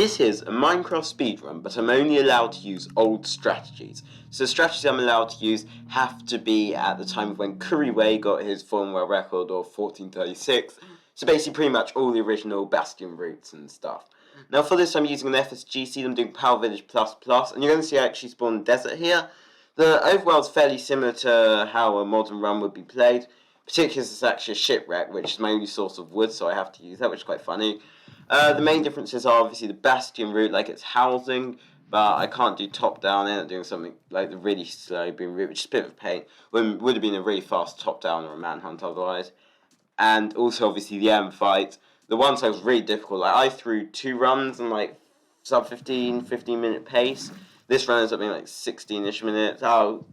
This is a Minecraft speedrun, but I'm only allowed to use old strategies. So the strategies I'm allowed to use have to be at the time of when Couriway got his world record of 1436. So basically pretty much all the original bastion routes and stuff. Now for this I'm using an FSGC, I'm doing Power Village++, and you're going to see I actually spawn desert here. The overworld's fairly similar to how a modern run would be played, particularly as it's actually a shipwreck, which is my only source of wood, so I have to use that, which is quite funny. The main differences are obviously the bastion route, like it's housing, but I can't do top down. I end up doing something like the really slow boom route, which is a bit of a pain. Would have been a really fast top down or a manhunt otherwise. And also obviously the M fight. The one side was really difficult. Like I threw 2 runs in like sub 15 minute pace. This run ends up being like 16ish minutes.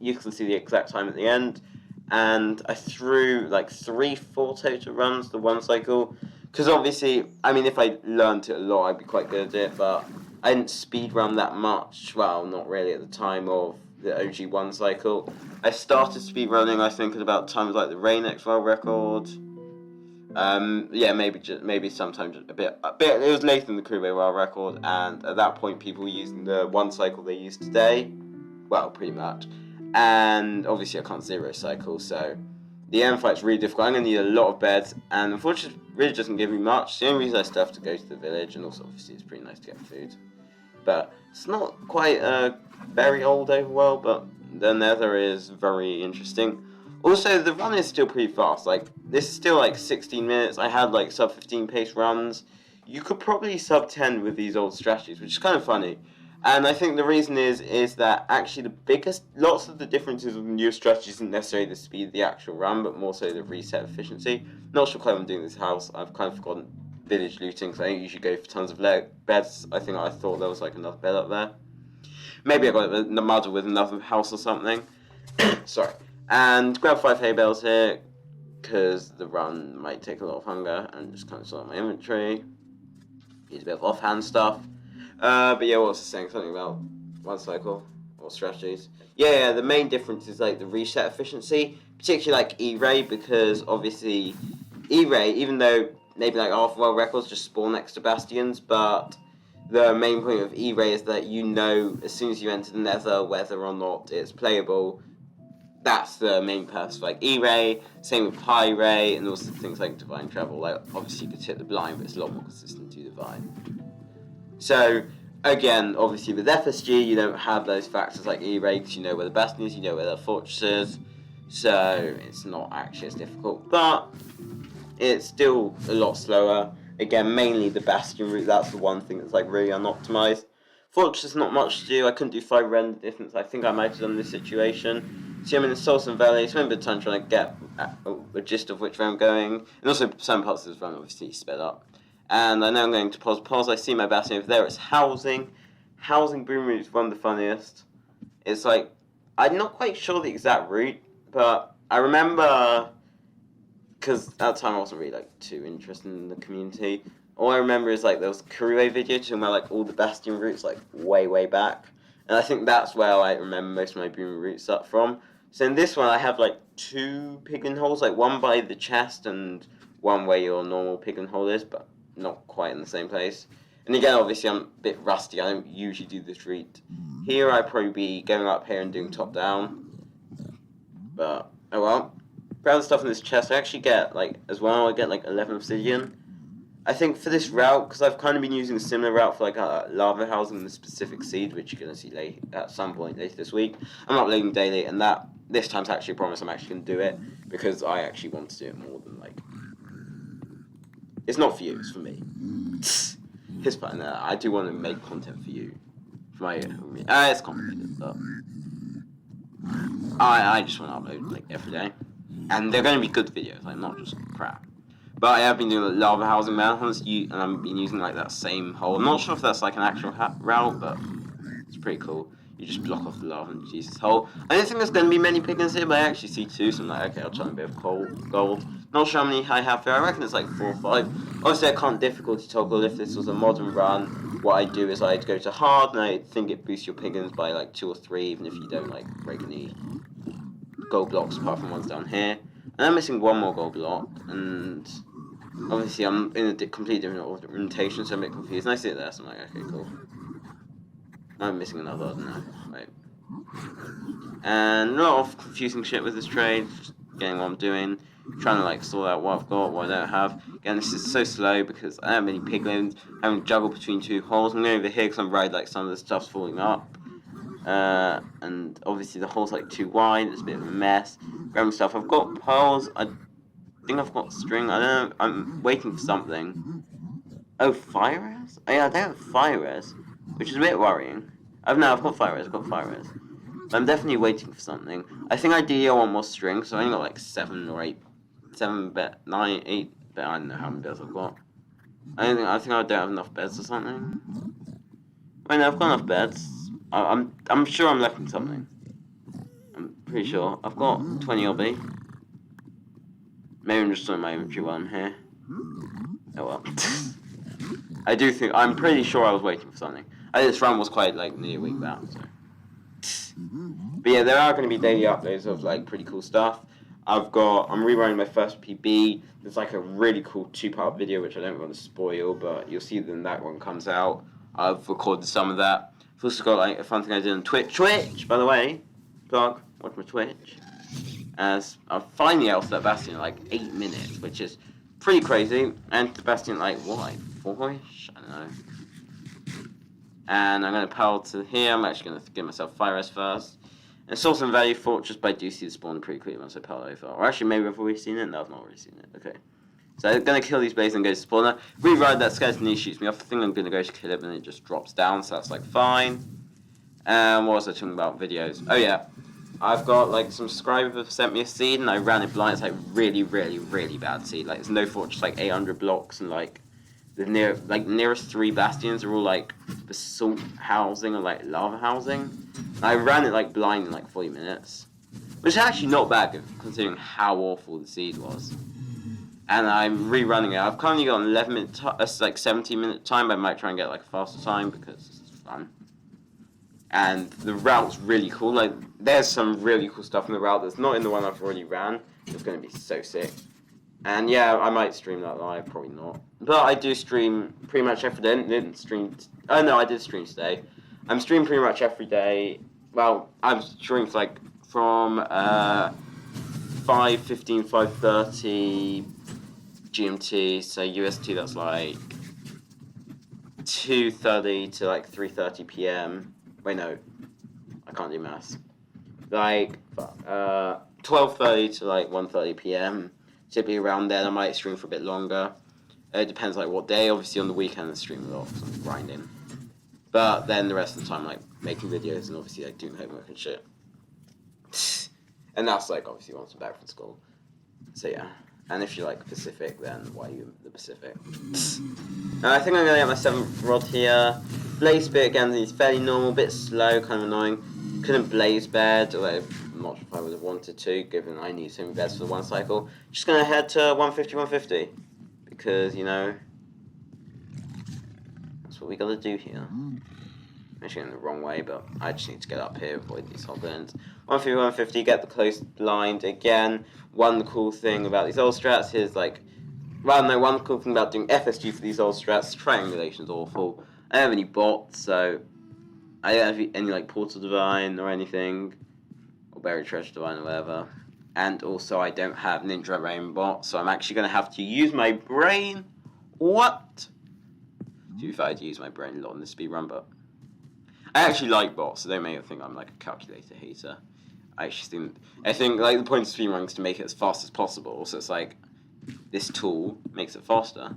You can see the exact time at the end. And I threw like 3-4 total runs the one cycle. Because obviously, I mean, if I learned it a lot, I'd be quite good at it, but I didn't speedrun that much. Well, not really at the time of the OG 1 cycle. I started speedrunning, I think, at about times like the Rain-X world record. Yeah, maybe sometimes a bit. It was later than the Couriway world record, and at that point, people were using the 1 cycle they use today. Well, pretty much. And obviously, I can't 0 cycle, so the end fight's really difficult. I'm going to need a lot of beds, and unfortunately, it really doesn't give me much. The only reason I still have to go to the village, and also obviously it's pretty nice to get food. But it's not quite a very old overworld, but the Nether is very interesting. Also, the run is still pretty fast. Like, this is still like 16 minutes. I had like sub 15 pace runs. You could probably sub 10 with these old strategies, which is kind of funny. And I think the reason is that actually lots of the differences with the new strategies isn't necessarily the speed of the actual run, but more so the reset efficiency. Not sure quite what I'm doing this house. I've kind of forgotten village looting, because I don't usually go for tons of beds. I thought there was like another bed up there. Maybe I got in the muddle with another house or something. Sorry. And grab 5 hay bales here, because the run might take a lot of hunger, and just kind of sort out my inventory. Use a bit of offhand stuff. But yeah, what was I saying? Something about 1 cycle or strategies. Yeah, the main difference is like the reset efficiency, particularly like E-Ray, because obviously E-Ray, even though maybe like half world records just spawn next to bastions, but the main point of E-Ray is that you know as soon as you enter the Nether whether or not it's playable. That's the main purpose of like E-Ray, same with Pi-Ray, and also things like Divine Travel. Like obviously you could hit the blind, but it's a lot more consistent to Divine. So, again, obviously with FSG, you don't have those factors like E-Ray, because you know where the bastion is, you know where the fortress is, so it's not actually as difficult, but it's still a lot slower. Again, mainly the bastion route, that's the one thing that's like really unoptimized. Fortress, not much to do. I couldn't do 5 render distance. I think I might have done this situation. See, I'm in the Solson Valley, spent a bit of time trying to get a gist of which way I'm going, and also some parts of this run obviously sped up. And I know I'm going to pause. I see my bastion over there. It's housing. Housing boom route is one of the funniest. It's like, I'm not quite sure the exact route, but I remember, because at the time I wasn't really like too interested in the community. All I remember is like there was a Couriway video talking about like all the bastion routes like way back, and I think that's where I remember most of my boom routes up from. So in this one I have like 2 piglin holes, like one by the chest and one where your normal piglin hole is, but not quite in the same place. And again, obviously, I'm a bit rusty. I don't usually do this route. Here, I'd probably be going up here and doing top down. But, oh well. Grab the stuff in this chest. I actually get, like, as well, I get, like, 11 obsidian. I think for this route, because I've kind of been using a similar route for, like, a lava housing and the specific seed, which you're going to see at some point later this week. I'm uploading daily, and this time's actually a promise I'm actually going to do it, because I actually want to do it more than, like, it's not for you, it's for me. It's fine. I do want to make content for you. For my it's complicated, but I just want to upload like every day. And they're going to be good videos, like not just crap. But I have been doing like, lava housing manhunts, and I've been using like that same hole. I'm not sure if that's like an actual route, but it's pretty cool. You just block off the lava and use this hole. I don't think there's going to be many piglins here, but I actually see 2, so I'm like, okay, I'll try a bit of gold. Not sure how many I have here. I reckon it's like 4 or 5. Obviously, I can't difficulty toggle. If this was a modern run, what I'd do is I'd go to hard, and I think it boosts your piglins by like 2 or 3, even if you don't like break any gold blocks, apart from ones down here. And I'm missing 1 more gold block, and Obviously, I'm in a completely different orientation, so I'm a bit confused. And I see it there, so I'm like, okay, cool. I'm missing another, I don't know. Wait. And a lot of confusing shit with this trade, just getting what I'm doing, trying to like sort out what I've got, what I don't have. Again, this is so slow because I don't have many piglins, having to juggle between two holes. I'm going over here because I'm worried like some of the stuff's falling up. And obviously the hole's like too wide, it's a bit of a mess. Grabbing stuff. I've got pearls, I think I've got string, I don't know, I'm waiting for something. Oh, fire res? Oh yeah, I don't have fire res, which is a bit worrying. I've got fire res, But I'm definitely waiting for something. I think ideally I want more string, so I only got like 7 or 8, 9, 8, but I don't know how many beds I've got. I think I don't have enough beds or something. Right now I've got enough beds. I'm sure I'm lacking something. I'm pretty sure. I've got 20 obby. Maybe I'm just on my inventory while I'm here. Oh well. I'm pretty sure I was waiting for something. This run was quite like nearly a week back, so. But yeah, there are going to be daily uploads of like pretty cool stuff. I'm rerunning my first PB. There's like a really cool 2-part video which I don't want to spoil, but you'll see when that one comes out. I've recorded some of that. I've also got like a fun thing I did on Twitch, by the way. Plug, watch my Twitch. As I finally else that bastion in like 8 minutes, which is pretty crazy. And the bastion like what, 4-ish? I don't know. And I'm going to power to here. I'm actually going to give myself fire res first. And source and value fortress, but I do see the spawn pretty quickly once I power over. Or actually, maybe I've already seen it. No, I've not already seen it. Okay. So I'm going to kill these blazes and go to spawner. Reride that skeleton, he shoots me off. I think I'm going to go to kill him and it just drops down, so that's like fine. And what was I talking about? Videos. Oh yeah. I've got like some subscribers have sent me a seed and I ran it blind. It's like really, really, really bad seed. Like there's no fortress, like 800 blocks and like the nearest 3 bastions are all like basalt housing or like lava housing. And I ran it like blind in like 40 minutes. Which is actually not bad considering how awful the seed was. And I'm rerunning it. I've currently got an 11-minute, like 17-minute time, but I might try and get like a faster time because it's fun. And the route's really cool. Like, there's some really cool stuff in the route that's not in the one I've already ran. It's going to be so sick. And yeah, I might stream that live, probably not. But I do stream pretty much every day. I did stream today. I'm streaming pretty much every day. Well, I'm streaming like from 5:15, 5:30 GMT. So UST, that's like 2:30 to like 3:30 PM. Wait, no, I can't do maths. Like 12:30 to like 1:30 PM. Typically around then. I might stream for a bit longer. It depends like what day. Obviously on the weekend I stream a lot because I'm grinding. But then the rest of the time like making videos and obviously like doing homework and shit. And that's like obviously once I'm back from school. So yeah. And if you like Pacific, then why are you in the Pacific? I think I'm gonna get my 7th rod here. Blaze bit again is fairly normal, bit slow, kind of annoying. Couldn't blaze bed, although I'm not sure if I would have wanted to, given I need so many beds for the one cycle. Just gonna head to 150, 150. Because, you know, that's what we gotta do here. I'm actually going the wrong way, but I just need to get up here, avoid these hoglins. 150, 150, get the close blind again. One cool thing about these old strats is like, one cool thing about doing FSG for these old strats, triangulation's awful. I don't have any bots, so I don't have any like Portal Divine or anything, or Buried Treasure Divine or whatever. And also I don't have Ninja Rain bot, so I'm actually going to have to use my brain. What? If I had to use my brain a lot in this speedrun, but I actually like bots, so don't make me think I'm like a calculator hater. I think like the point of speedrunning is to make it as fast as possible, so it's like this tool makes it faster.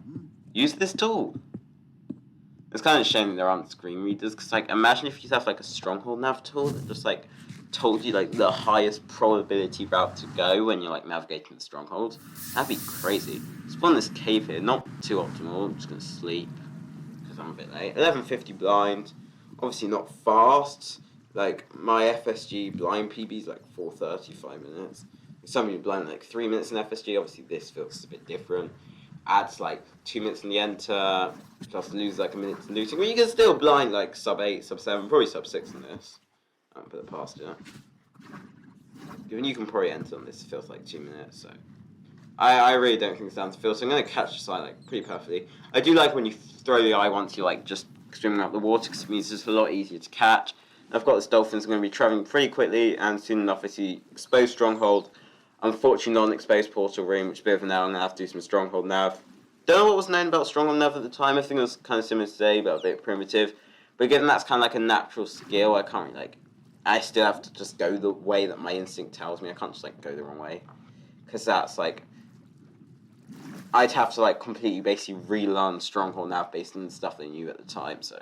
Use this tool. It's kind of a shame that there aren't screen readers, because like imagine if you have like a stronghold nav tool that just like told you like the highest probability route to go when you're like navigating the stronghold. That'd be crazy. Spawn this cave here, not too optimal. I'm just gonna sleep because I'm a bit late. 11:50 blind, obviously not fast. Like my FSG blind PB is like 4:30, 5 minutes. Some of you blind like 3 minutes in FSG. Obviously this feels a bit different. Adds like 2 minutes in the enter, plus lose like a minute to looting. Well, you can still blind like sub 8, sub 7, probably sub 6 in this. I haven't put it past it. Given you can probably enter on this, it feels like 2 minutes, so I really don't think it's down to feel, so I'm going to catch the side like pretty perfectly. I do like when you throw the eye once you're like just swimming up the water, because it means it's a lot easier to catch. And I've got this dolphin, so I'm going to be travelling pretty quickly, and soon enough I see exposed stronghold. Unfortunately, not an exposed portal room, which is a bit of an hour. I'm going to have to do some stronghold nav. Don't know what was known about stronghold nav at the time. I think it was kind of similar to today, but a bit primitive. But given that's kind of like a natural skill, I can't really like. I still have to just go the way that my instinct tells me. I can't just like go the wrong way, because that's like I'd have to like completely basically relearn stronghold nav based on the stuff they knew at the time. So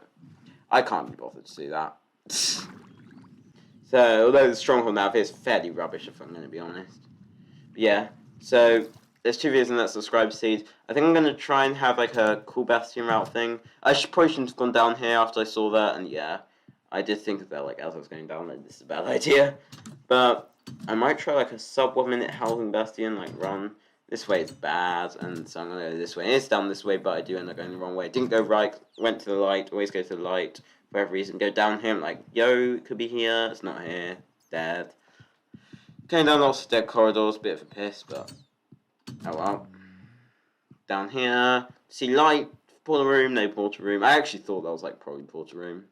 I can't be bothered to do that. So although the stronghold nav is fairly rubbish, if I'm going to be honest. But yeah. So there's 2 videos in that subscribe seed. I think I'm going to try and have like a cool bastion route thing. Probably shouldn't have gone down here after I saw that, and yeah. I did think of that like as I was going down, like this is a bad idea. But I might try like a sub 1 minute housing bastion, like run. This way is bad, and so I'm gonna go this way. It's down this way, but I do end up going the wrong way. Didn't go right, went to the light, always go to the light. For whatever reason, go down here, I'm like, yo, it could be here, it's not here, dead. Going down lots of dead corridors, bit of a piss, but oh well. Down here, see light, portal room, no portal room. I actually thought that was like probably portal room.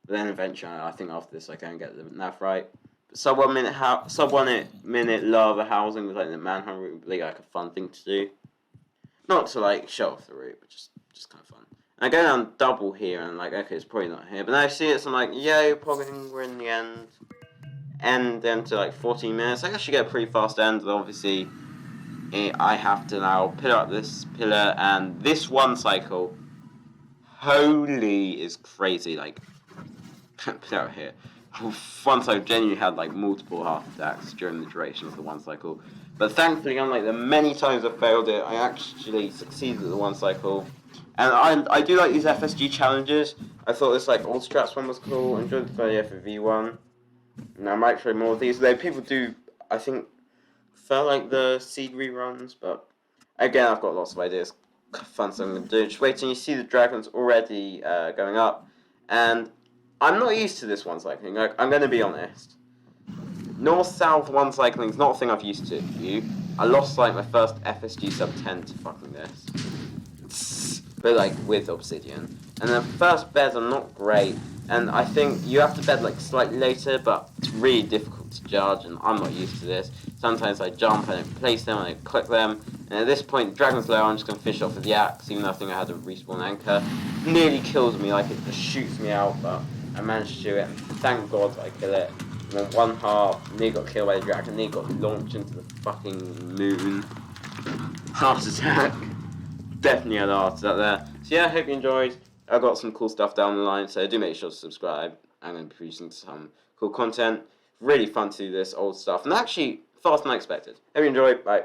But then eventually, I think after this, I can get the nav right. But sub 1 minute lava housing was like the manhunt route would be like a fun thing to do. Not to like show off the route, but just kind of fun. And I go down double here, and I'm like, okay, it's probably not here. But then I see it, so I'm like, yo, probably we're in the end. End then to like 14 minutes. I actually get a pretty fast end, but obviously, I have to now pillar up this pillar, and this one cycle, holy is crazy, like. Put out here. Once I genuinely had like multiple heart attacks during the duration of the one cycle, but thankfully, unlike the many times I failed it, I actually succeeded at the one cycle. And I do like these FSG challenges. I thought this like all strats one was cool. Enjoyed the FV one. And I might try more of these. Though people do, I think, felt like the seed reruns, but again, I've got lots of ideas. Fun stuff I'm gonna do. Just wait till you see the dragons already going up, and I'm not used to this one cycling, like, I'm going to be honest. North-south one cycling is not a thing I've used to. I lost like my first FSG sub 10 to fucking this. But like with obsidian. And the first beds are not great, and I think you have to bed like slightly later, but it's really difficult to judge, and I'm not used to this. Sometimes I jump, I don't place them, I don't click them, and at this point, dragon's low, I'm just going to fish off with the axe, even though I think I had a respawn anchor. Nearly kills me, like it just shoots me out, but I managed to do it, and thank God I kill it. And then 1 half, nearly got killed by the dragon, nearly got launched into the fucking moon. Heart attack. Definitely had a heart attack there. So yeah, I hope you enjoyed. I've got some cool stuff down the line, so do make sure to subscribe. I'm going to be producing some cool content. Really fun to do this old stuff, and actually, faster than I expected. Hope you enjoyed. Bye.